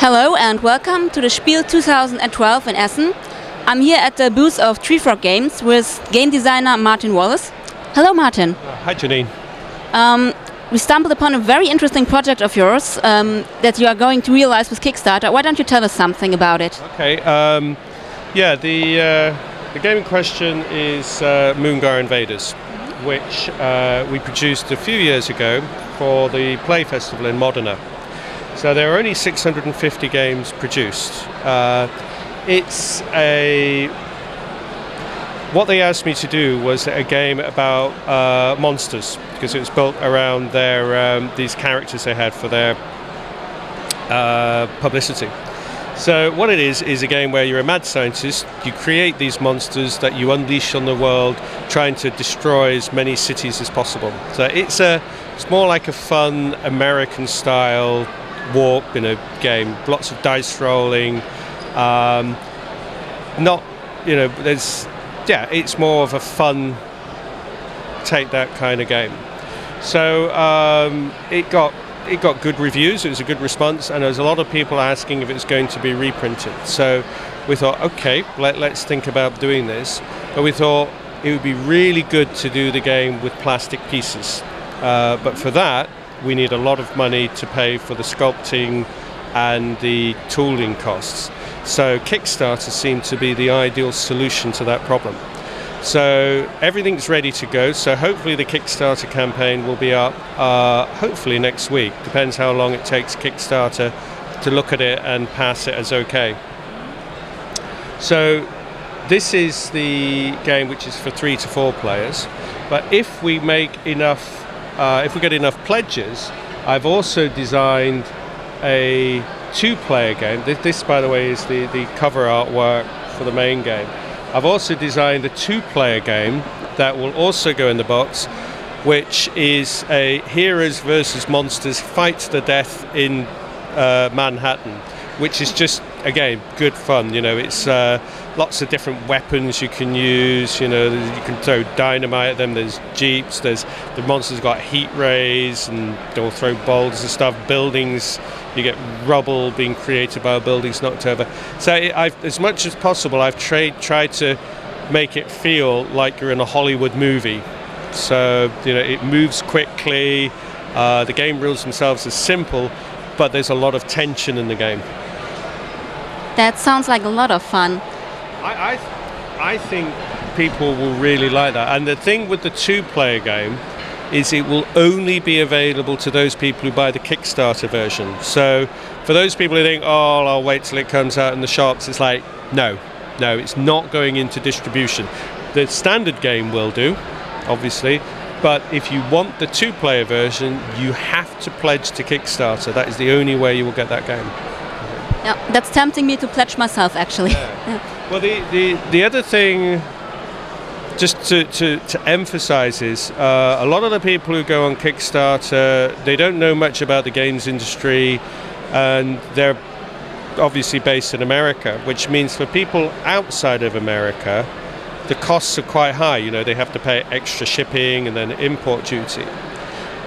Hello and welcome to the Spiel 2012 in Essen. I'm here at the booth of Treefrog Games with game designer Martin Wallace. Hello Martin. Hi Janine. We stumbled upon a very interesting project of yours that you are going to realize with Kickstarter. Why don't you tell us something about it? Okay, yeah, the game in question is Moongar Invaders, which we produced a few years ago for the Play Festival in Modena. So there are only 650 games produced. What they asked me to do was a game about monsters, because it was built around their these characters they had for their publicity. So what it is a game where you're a mad scientist, you create these monsters that you unleash on the world, trying to destroy as many cities as possible. So it's more like a fun American-style warp game. Lots of dice rolling. It's more of a fun take that kind of game. So it got good reviews. It was a good response, and there was a lot of people asking if it's going to be reprinted. So we thought, okay, let's think about doing this. But we thought it would be really good to do the game with plastic pieces. But for that, we need a lot of money to pay for the sculpting and the tooling costs. So Kickstarter seemed to be the ideal solution to that problem. So everything's ready to go. So hopefully the Kickstarter campaign will be up hopefully next week. Depends how long it takes Kickstarter to look at it and pass it as okay. So this is the game which is for 3 to 4 players. But if we make enough, if we get enough pledges, I've also designed a 2-player game. This, by the way, is the cover artwork for the main game. I've also designed a 2-player game that will also go in the box, which is a heroes versus monsters fight to the death in Manhattan, which is just, again, good fun. It's lots of different weapons you can use. You can throw dynamite at them. There's jeeps. The monsters got heat rays, and they'll throw boulders and stuff. Buildings, you get rubble being created by buildings knocked over. So as much as possible, I've tried to make it feel like you're in a Hollywood movie. So it moves quickly. The game rules themselves are simple, but there's a lot of tension in the game. That sounds like a lot of fun. I think people will really like that. And the thing with the 2-player game is it will only be available to those people who buy the Kickstarter version. So for those people who think, oh, I'll wait till it comes out in the shops, it's like, no, it's not going into distribution. The standard game will do, obviously, but if you want the 2-player version, you have to pledge to Kickstarter. That is the only way you will get that game. Yeah, that's tempting me to pledge myself, actually. Yeah. Well, the other thing, just to emphasize, is a lot of the people who go on Kickstarter, they don't know much about the games industry, and they're obviously based in America, which means for people outside of America, the costs are quite high. They have to pay extra shipping and then import duty.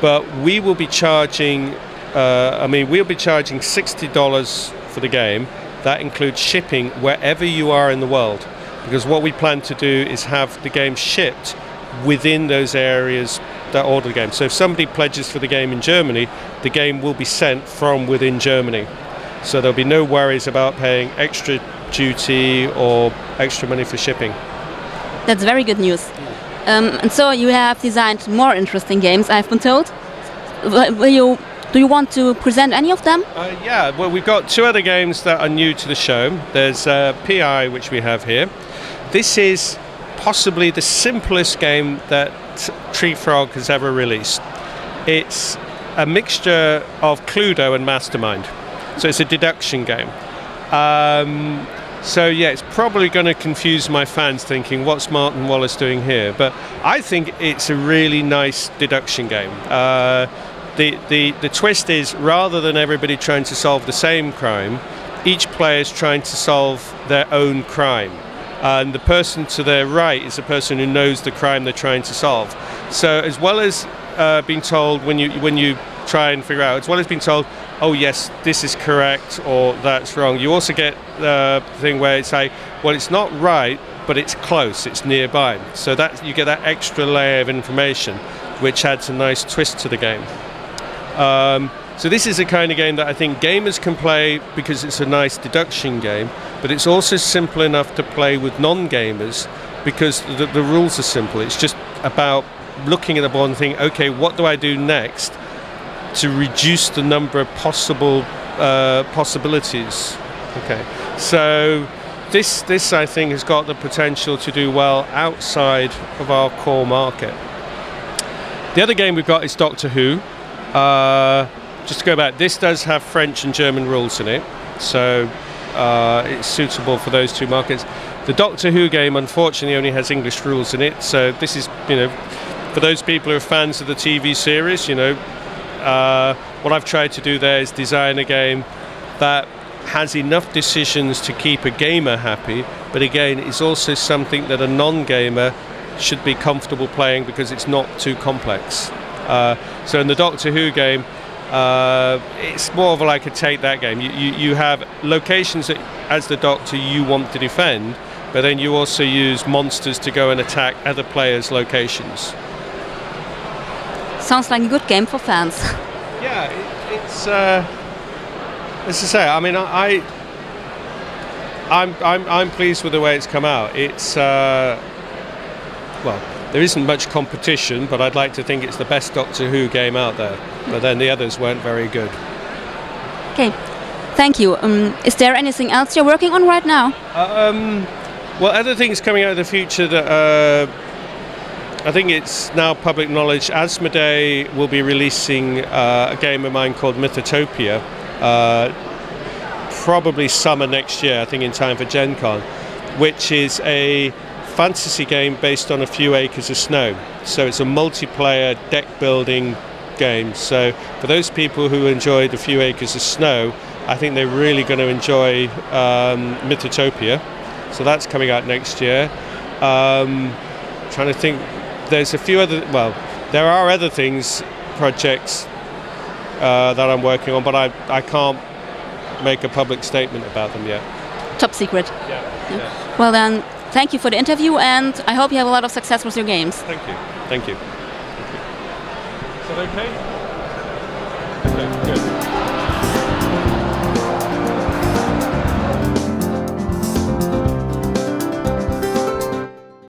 But we will be charging, we'll be charging $60 for the game. That includes shipping wherever you are in the world, because what we plan to do is have the game shipped within those areas that order the game. So if somebody pledges for the game in Germany, the game will be sent from within Germany. So there'll be no worries about paying extra duty or extra money for shipping. That's very good news. And so you have designed more interesting games, I've been told. Do you want to present any of them? Yeah, well, we've got 2 other games that are new to the show. There's PI, which we have here. This is possibly the simplest game that Treefrog has ever released. It's a mixture of Cluedo and Mastermind. So it's a deduction game. So yeah, it's probably going to confuse my fans thinking, what's Martin Wallace doing here? But I think it's a really nice deduction game. The twist is, rather than everybody trying to solve the same crime, each player is trying to solve their own crime. And the person to their right is the person who knows the crime they're trying to solve. So as well as being told when you try and figure out, as well as being told, oh yes, this is correct or that's wrong. You also get the thing where it's like, well, it's not right, but it's close, it's nearby. So that you get that extra layer of information, which adds a nice twist to the game. So this is a kind of game that I think gamers can play because it's a nice deduction game, but it's also simple enough to play with non-gamers because the rules are simple. It's just about looking at the board and thinking, okay, what do I do next to reduce the number of possible possibilities? Okay, so this I think has got the potential to do well outside of our core market. The other game we've got is Doctor Who. Just to go back, this does have French and German rules in it, so it's suitable for those two markets. The Doctor Who game unfortunately only has English rules in it, so this is, you know, for those people who are fans of the TV series, you know, what I've tried to do there is design a game that has enough decisions to keep a gamer happy, but again, it's also something that a non-gamer should be comfortable playing because it's not too complex. So in the Doctor Who game, it's more of like a take that game. You have locations that, as the Doctor, you want to defend, but then you also use monsters to go and attack other players' locations. Sounds like a good game for fans. Yeah, it's as I say, I mean, I'm pleased with the way it's come out. It's well, there isn't much competition, but I'd like to think it's the best Doctor Who game out there. But then the others weren't very good. Okay, thank you. Is there anything else you're working on right now? Well, other things coming out of the future that I think it's now public knowledge. Asmodee will be releasing a game of mine called Mythotopia, probably summer next year, I think in time for Gen Con, which is a fantasy game based on A Few Acres of Snow. So it's a multiplayer deck building game. So for those people who enjoyed A Few Acres of Snow, I think they're really going to enjoy Mythotopia. So that's coming out next year. Trying to think, there's a few other, well, there are other things, projects that I'm working on, but I can't make a public statement about them yet. Top secret. Yeah. Well then, thank you for the interview, and I hope you have a lot of success with your games. Thank you. Thank you. Is that okay? Okay, good.